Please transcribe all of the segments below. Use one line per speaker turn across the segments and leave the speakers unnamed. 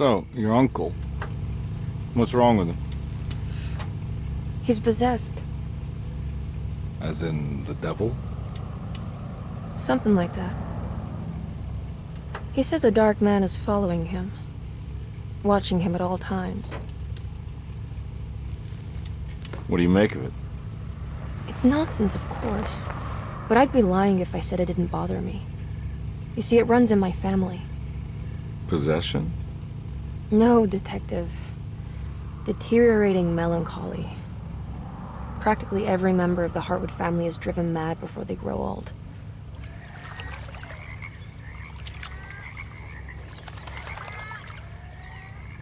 So, your uncle. What's wrong with him?
He's possessed.
As in the devil?
Something like that. He says a dark man is following him, watching him at all times.
What do you make of it?
It's nonsense, of course, but I'd be lying if I said it didn't bother me. You see, it runs in my family.
Possession?
No, Detective. Deteriorating melancholy. Practically every member of the Hartwood family is driven mad before they grow old.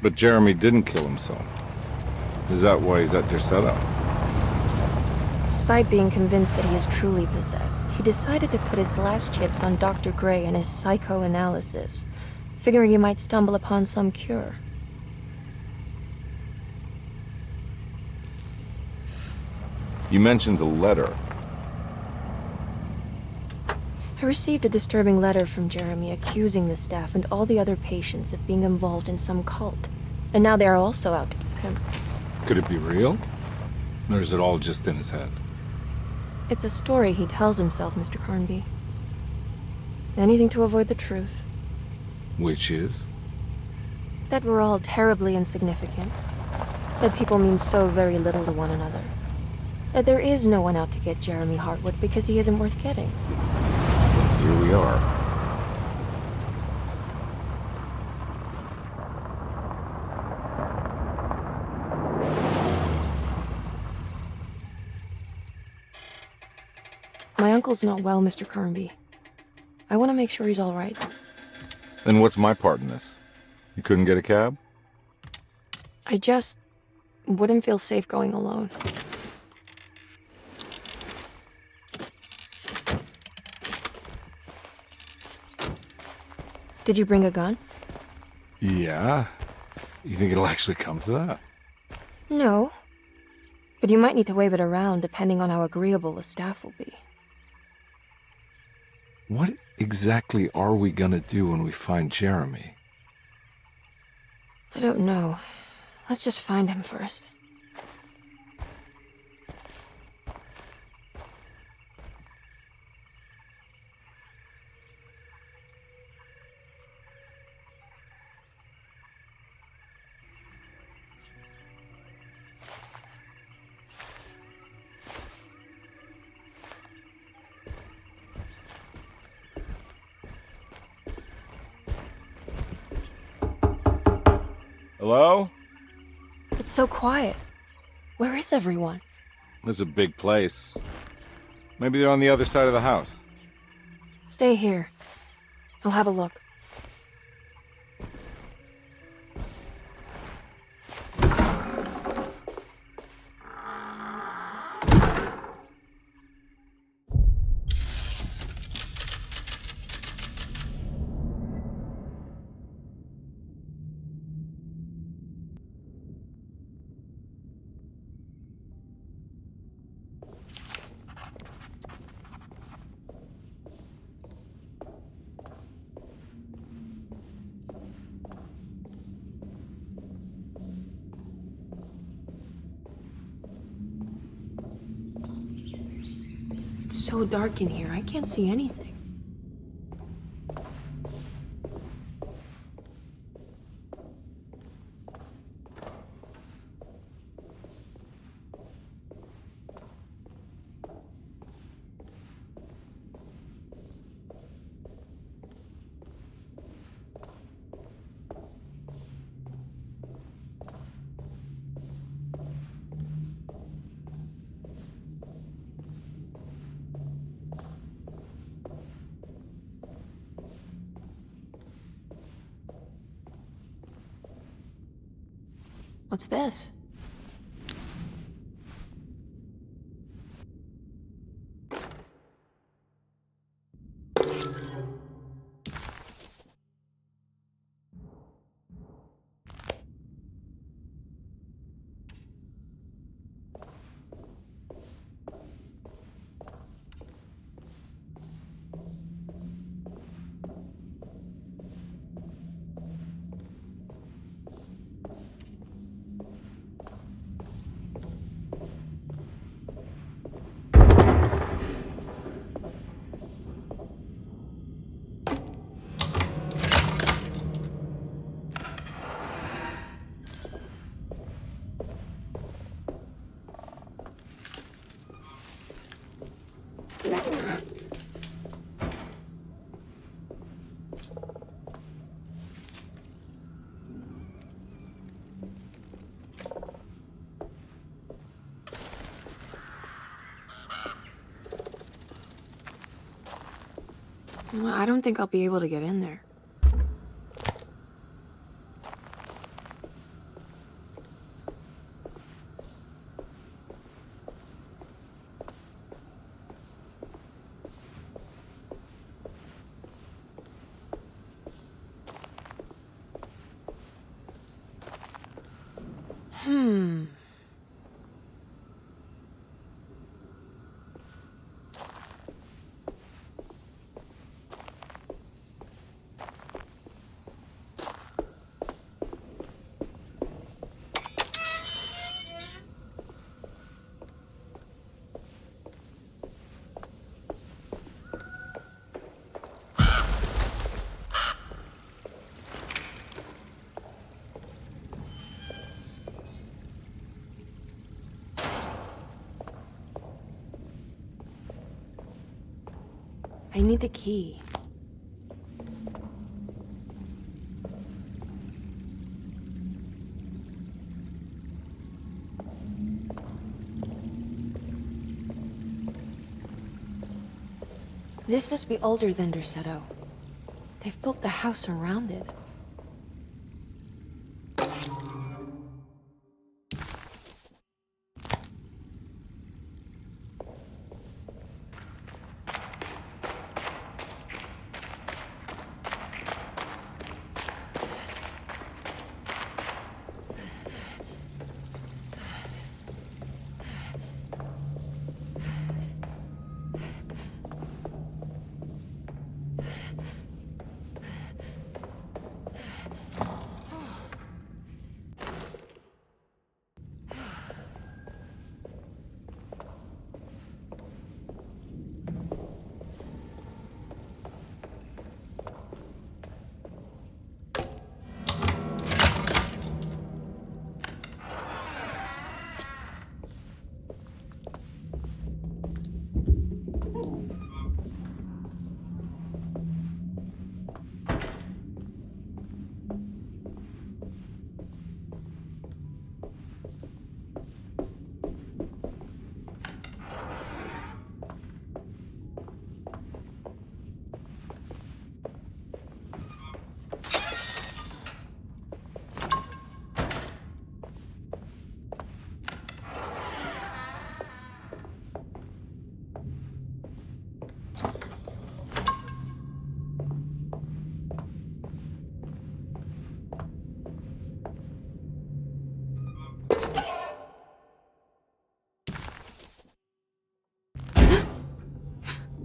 But Jeremy didn't kill himself. Is that why he's at Derceto?
Despite being convinced that he is truly possessed, he decided to put his last chips on Dr. Gray and his psychoanalysis, figuring he might stumble upon some cure.
You mentioned the letter.
I received a disturbing letter from Jeremy accusing the staff and all the other patients of being involved in some cult. And now they are also out to get him.
Could it be real? Or is it all just in his head?
It's a story he tells himself, Mr. Carnby. Anything to avoid the truth.
Which is?
That we're all terribly insignificant. That people mean so very little to one another. That there is no one out to get Jeremy Hartwood because he isn't worth getting.
Here we are.
My uncle's not well, Mr. Carnby. I want to make sure he's all right.
Then what's my part in this? You couldn't get a cab?
I just wouldn't feel safe going alone. Did you bring a gun?
Yeah. You think it'll actually come to that?
No. But you might need to wave it around depending on how agreeable the staff will be.
What exactly are we gonna do when we find Jeremy?
I don't know. Let's just find him first.
Hello?
It's so quiet. Where is everyone?
This is a big place. Maybe they're on the other side of the house.
Stay here. I'll have a look. It's so dark in here, I can't see anything. What's this? Well, I don't think I'll be able to get in there. I need the key. This must be older than Derceto. They've built the house around it.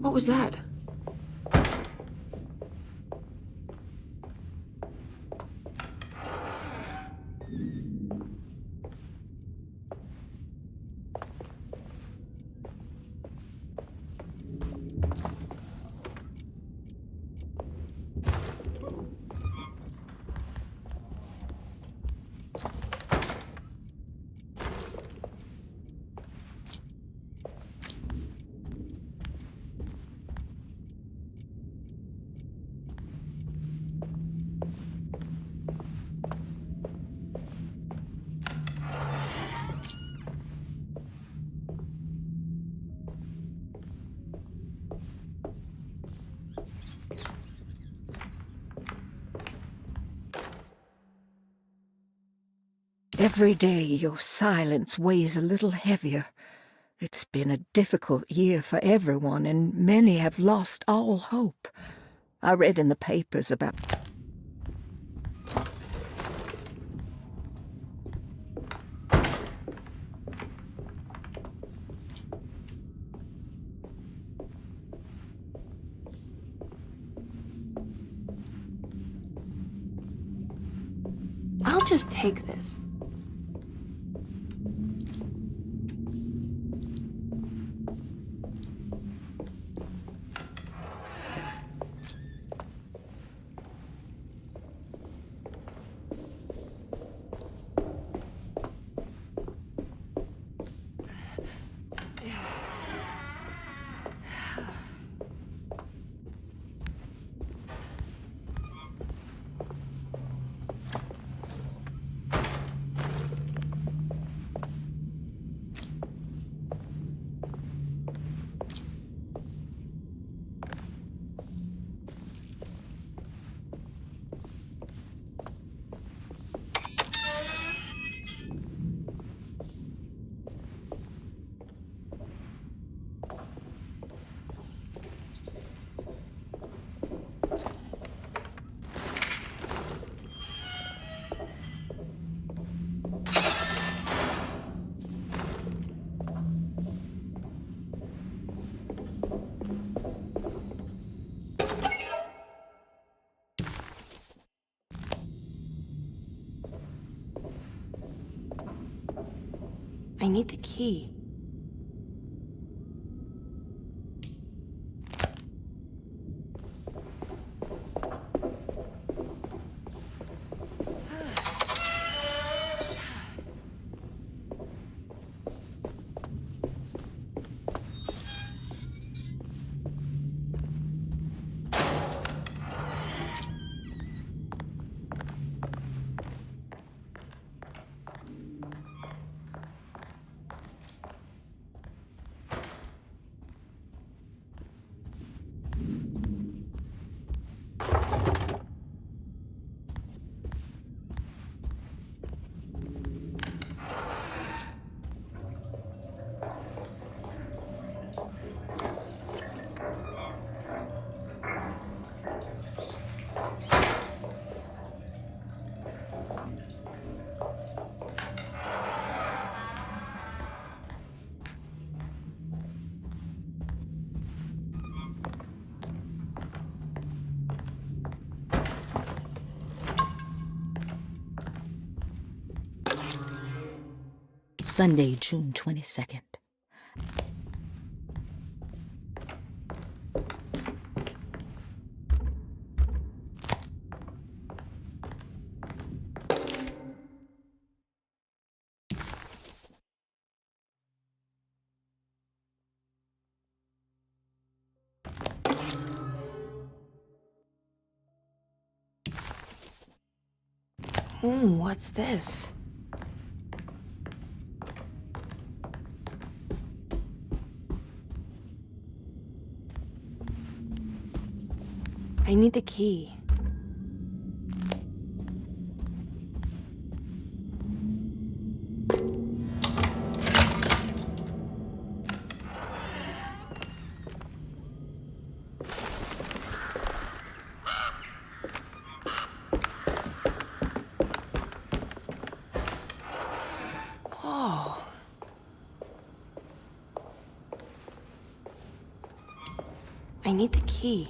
What was that?
Every day your silence weighs a little heavier. It's been a difficult year for everyone, and many have lost all hope. I read in the papers about...
I'll just take this. I need the key.
Sunday, June 22nd.
What's this? I need the key. Whoa. I need the key.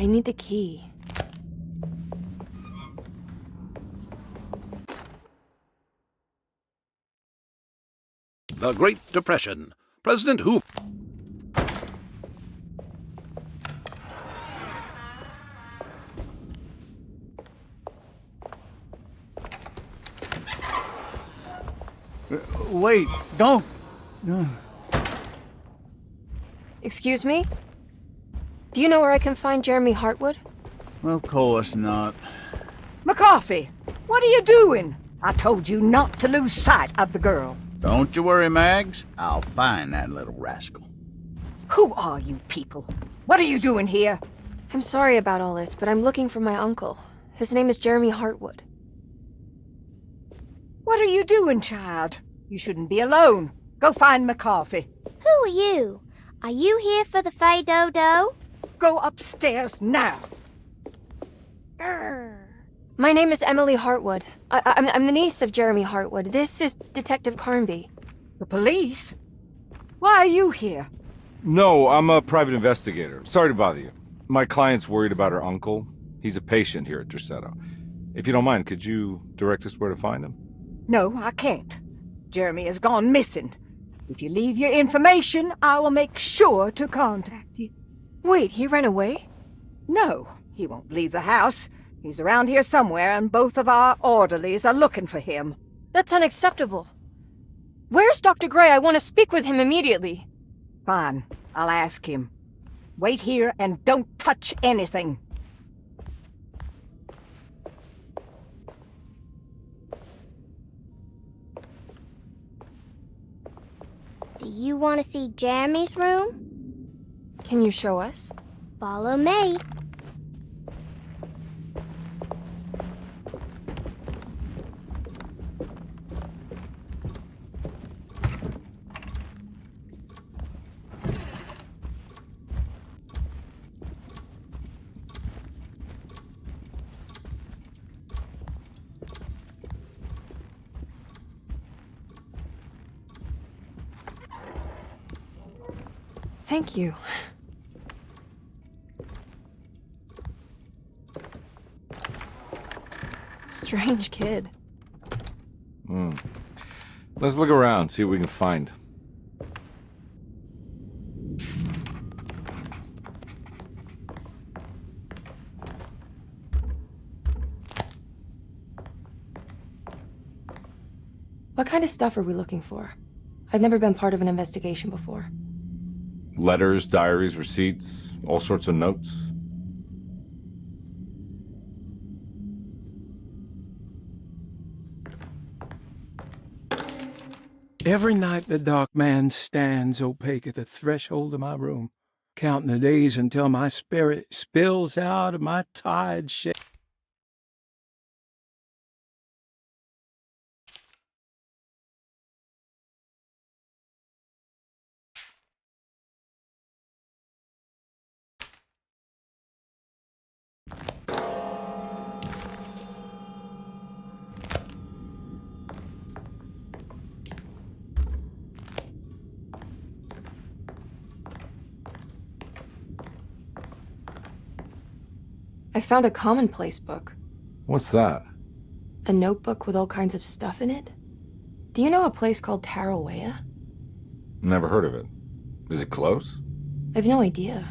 I need the key.
The Great Depression. President Hoover.
Wait, don't.
Excuse me? Do you know where I can find Jeremy Hartwood?
Of course not.
McCarthy, what are you doing? I told you not to lose sight of the girl.
Don't you worry, Mags. I'll find that little rascal.
Who are you people? What are you doing here?
I'm sorry about all this, but I'm looking for my uncle. His name is Jeremy Hartwood.
What are you doing, child? You shouldn't be alone. Go find McCarthy.
Who are you? Are you here for the Fay Dodo?
Go upstairs now.
My name is Emily Hartwood. I'm the niece of Jeremy Hartwood. This is Detective Carnby.
The police? Why are you here?
No, I'm a private investigator. Sorry to bother you. My client's worried about her uncle. He's a patient here at Derceto. If you don't mind, could you direct us where to find him?
No, I can't. Jeremy has gone missing. If you leave your information, I will make sure to contact you.
Wait, he ran away?
No, he won't leave the house. He's around here somewhere, and both of our orderlies are looking for him.
That's unacceptable. Where's Dr. Gray? I want to speak with him immediately.
Fine, I'll ask him. Wait here and don't touch anything.
Do you want to see Jeremy's room?
Can you show us?
Follow me.
Thank you. Strange kid.
Let's look around, see what we can find.
What kind of stuff are we looking for? I've never been part of an investigation before.
Letters, diaries, receipts, all sorts of notes.
Every night the dark man stands opaque at the threshold of my room, counting the days until my spirit spills out of my tired shape.
I found a commonplace book.
What's that?
A notebook with all kinds of stuff in it? Do you know a place called Tarawea?
Never heard of it. Is it close?
I've no idea.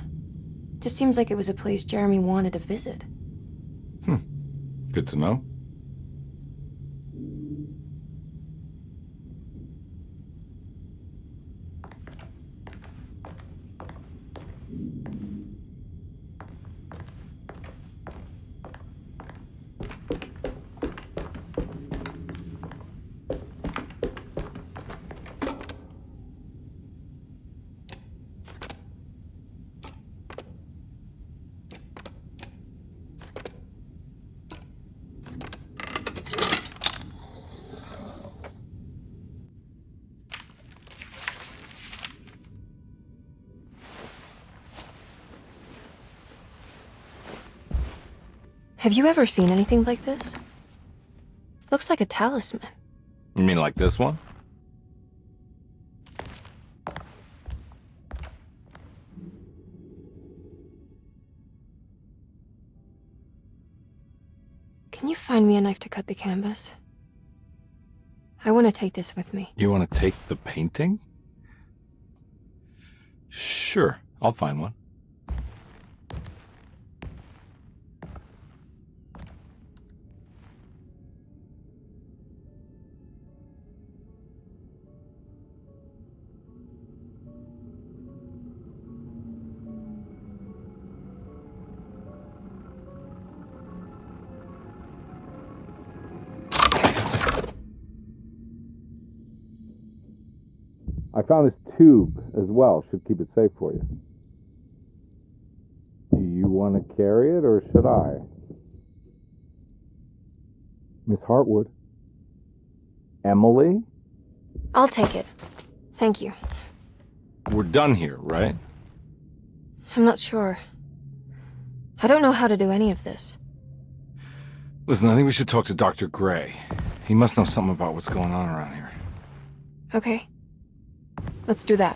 Just seems like it was a place Jeremy wanted to visit.
Good to know.
Have you ever seen anything like this? Looks like a talisman.
You mean like this one?
Can you find me a knife to cut the canvas? I want to take this with me.
You want to take the painting? Sure, I'll find one. I found this tube as well. Should keep it safe for you. Do you want to carry it or should I? Miss Hartwood? Emily?
I'll take it. Thank you.
We're done here, right?
I'm not sure. I don't know how to do any of this.
Listen, I think we should talk to Dr. Gray. He must know something about what's going on around here.
Okay. Let's do that.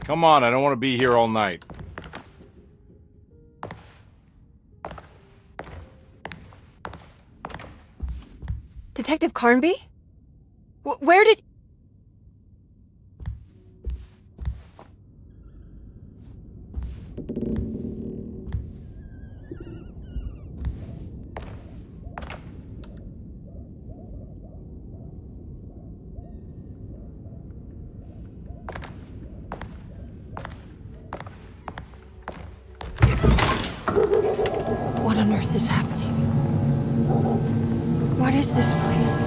Come on, I don't want to be here all night.
Detective Carnby? Where did... What on earth is happening? What is this place?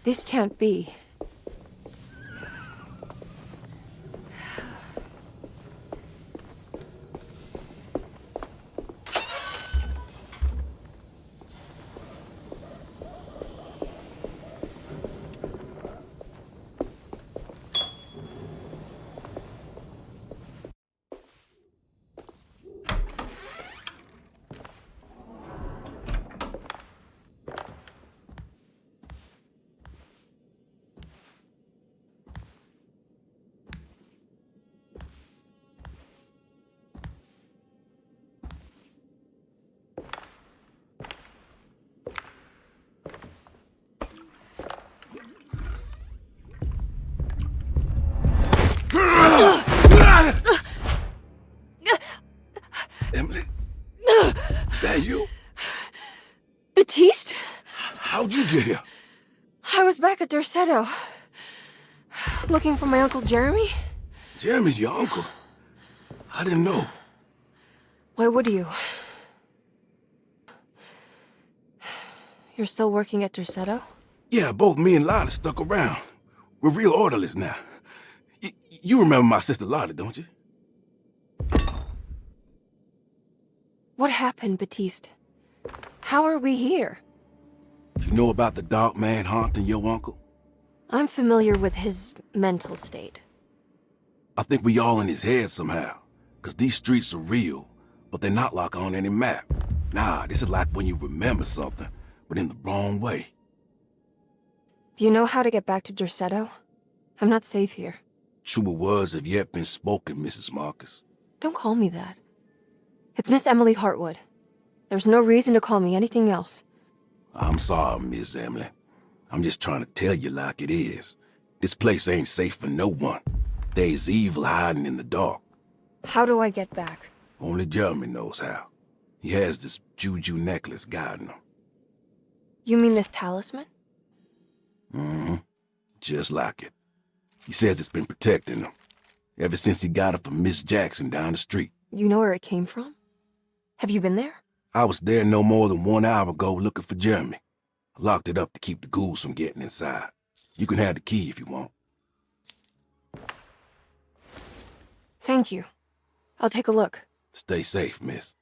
This can't be.
Emily? Is that you?
Baptiste?
How'd you get here?
I was back at Derceto. Looking for my Uncle Jeremy?
Jeremy's your uncle. I didn't know.
Why would you? You're still working at Derceto?
Yeah, both me and Lotta stuck around. We're real orderlies now. You remember my sister Lotta, don't you?
What happened, Baptiste? How are we here?
You know about the dark man haunting your uncle?
I'm familiar with his mental state.
I think we all in his head somehow. 'Cause these streets are real, but they're not like on any map. Nah, this is like when you remember something, but in the wrong way.
Do you know how to get back to Derceto? I'm not safe here.
Truer words have yet been spoken, Mrs. Marcus.
Don't call me that. It's Miss Emily Hartwood. There's no reason to call me anything else.
I'm sorry, Miss Emily. I'm just trying to tell you like it is. This place ain't safe for no one. There's evil hiding in the dark.
How do I get back?
Only Jeremy knows how. He has this juju necklace guiding him.
You mean this talisman?
Mm-hmm. Just like it. He says it's been protecting him ever since he got it from Miss Jackson down the street.
You know where it came from? Have you been there?
I was there no more than 1 hour ago looking for Jeremy. I locked it up to keep the ghouls from getting inside. You can have the key if you want.
Thank you. I'll take a look.
Stay safe, miss.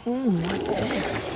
Ooh, what's this?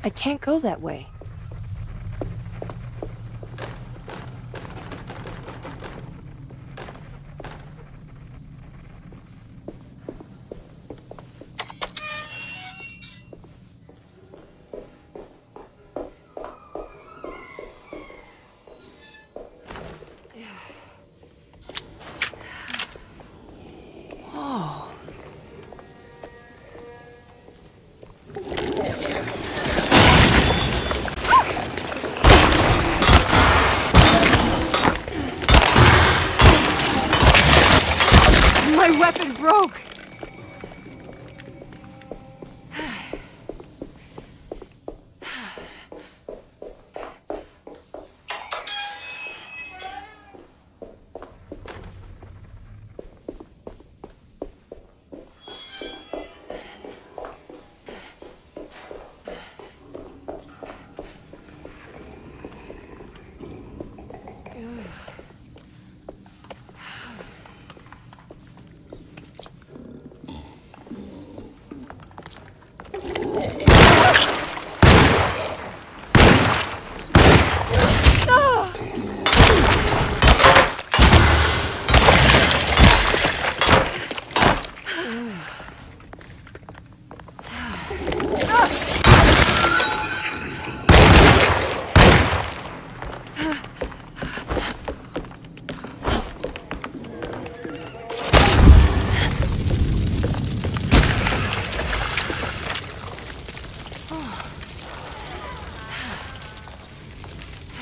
I can't go that way. My weapon broke!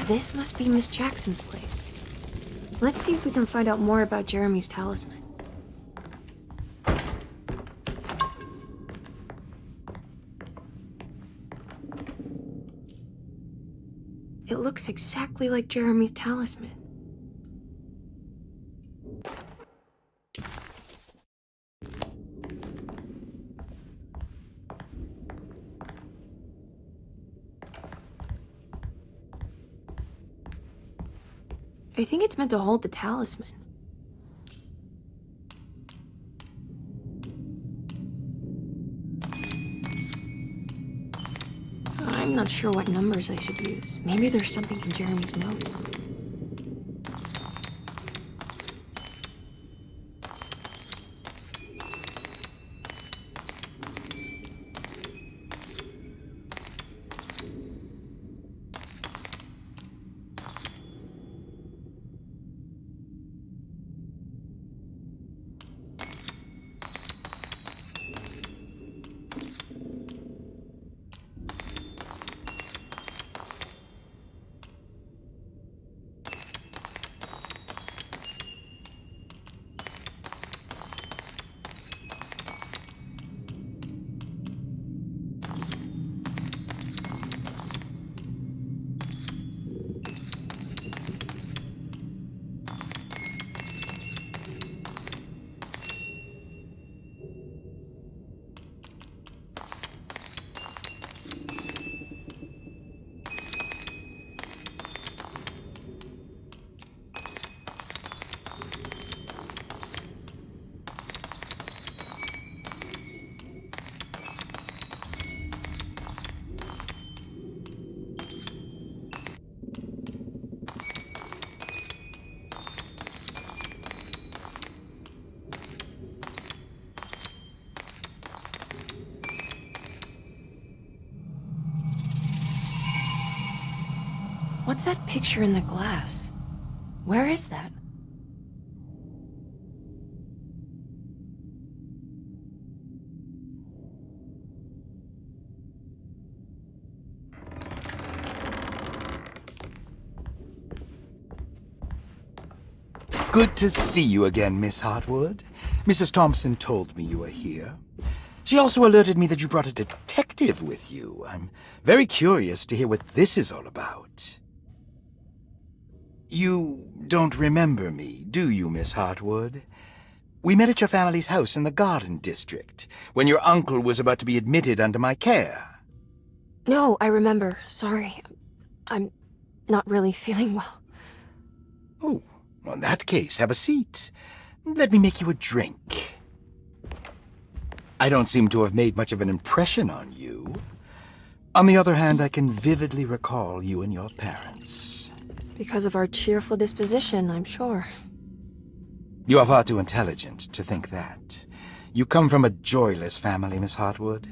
This must be Miss Jackson's place. Let's see if we can find out more about Jeremy's talisman. It looks exactly like Jeremy's talisman. I think it's meant to hold the talisman. I'm not sure what numbers I should use. Maybe there's something in Jeremy's notes. What's that picture in the glass? Where is that?
Good to see you again, Miss Hartwood. Mrs. Thompson told me you were here. She also alerted me that you brought a detective with you. I'm very curious to hear what this is all about. You don't remember me, do you, Miss Hartwood? We met at your family's house in the Garden District, when your uncle was about to be admitted under my care.
No, I remember. Sorry. I'm not really feeling well.
Oh, well, in that case, have a seat. Let me make you a drink. I don't seem to have made much of an impression on you. On the other hand, I can vividly recall you and your parents.
Because of our cheerful disposition, I'm sure.
You are far too intelligent to think that. You come from a joyless family, Miss Hartwood.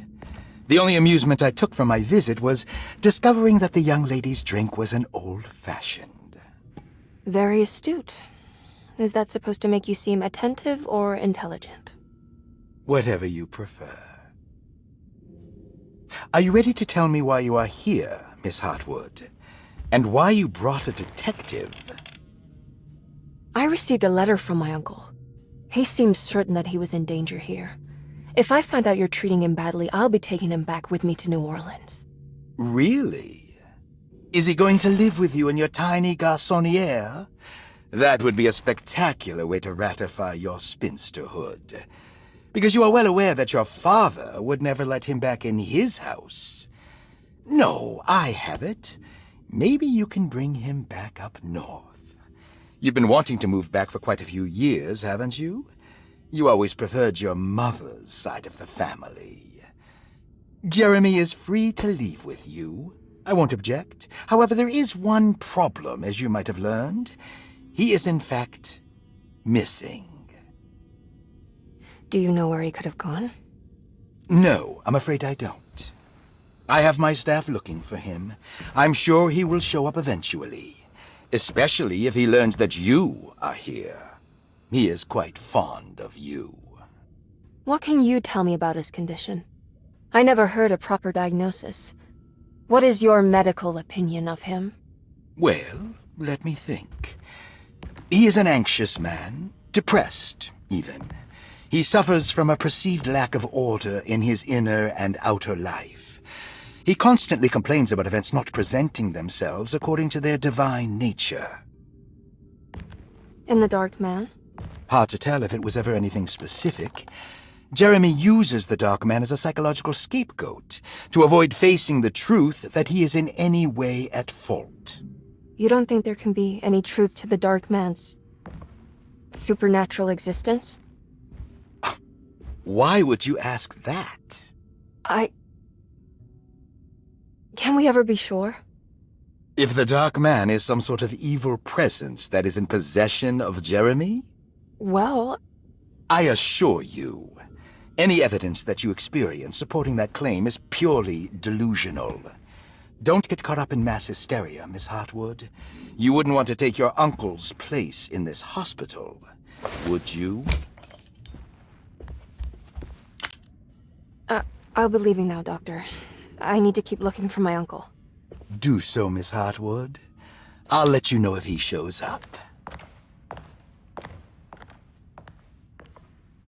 The only amusement I took from my visit was discovering that the young lady's drink was an old-fashioned.
Very astute. Is that supposed to make you seem attentive or intelligent?
Whatever you prefer. Are you ready to tell me why you are here, Miss Hartwood? And why you brought a detective?
I received a letter from my uncle. He seemed certain that he was in danger here. If I find out you're treating him badly, I'll be taking him back with me to New Orleans.
Really? Is he going to live with you in your tiny garçonniere? That would be a spectacular way to ratify your spinsterhood. Because you are well aware that your father would never let him back in his house. No, I have it. Maybe you can bring him back up north. You've been wanting to move back for quite a few years, haven't you? You always preferred your mother's side of the family. Jeremy is free to leave with you. I won't object. However, there is one problem, as you might have learned. He is, in fact, missing.
Do you know where he could have gone?
No, I'm afraid I don't. I have my staff looking for him. I'm sure he will show up eventually. Especially if he learns that you are here. He is quite fond of you.
What can you tell me about his condition? I never heard a proper diagnosis. What is your medical opinion of him?
Well, let me think. He is an anxious man, depressed, even. He suffers from a perceived lack of order in his inner and outer life. He constantly complains about events not presenting themselves according to their divine nature.
And the Dark Man?
Hard to tell if it was ever anything specific. Jeremy uses the Dark Man as a psychological scapegoat to avoid facing the truth that he is in any way at fault.
You don't think there can be any truth to the Dark Man's supernatural existence?
Why would you ask that?
Can we ever be sure?
If the Dark Man is some sort of evil presence that is in possession of Jeremy?
Well,
I assure you, any evidence that you experience supporting that claim is purely delusional. Don't get caught up in mass hysteria, Miss Hartwood. You wouldn't want to take your uncle's place in this hospital, would you?
I'll be leaving now, Doctor. I need to keep looking for my uncle.
Do so, Miss Hartwood. I'll let you know if he shows up.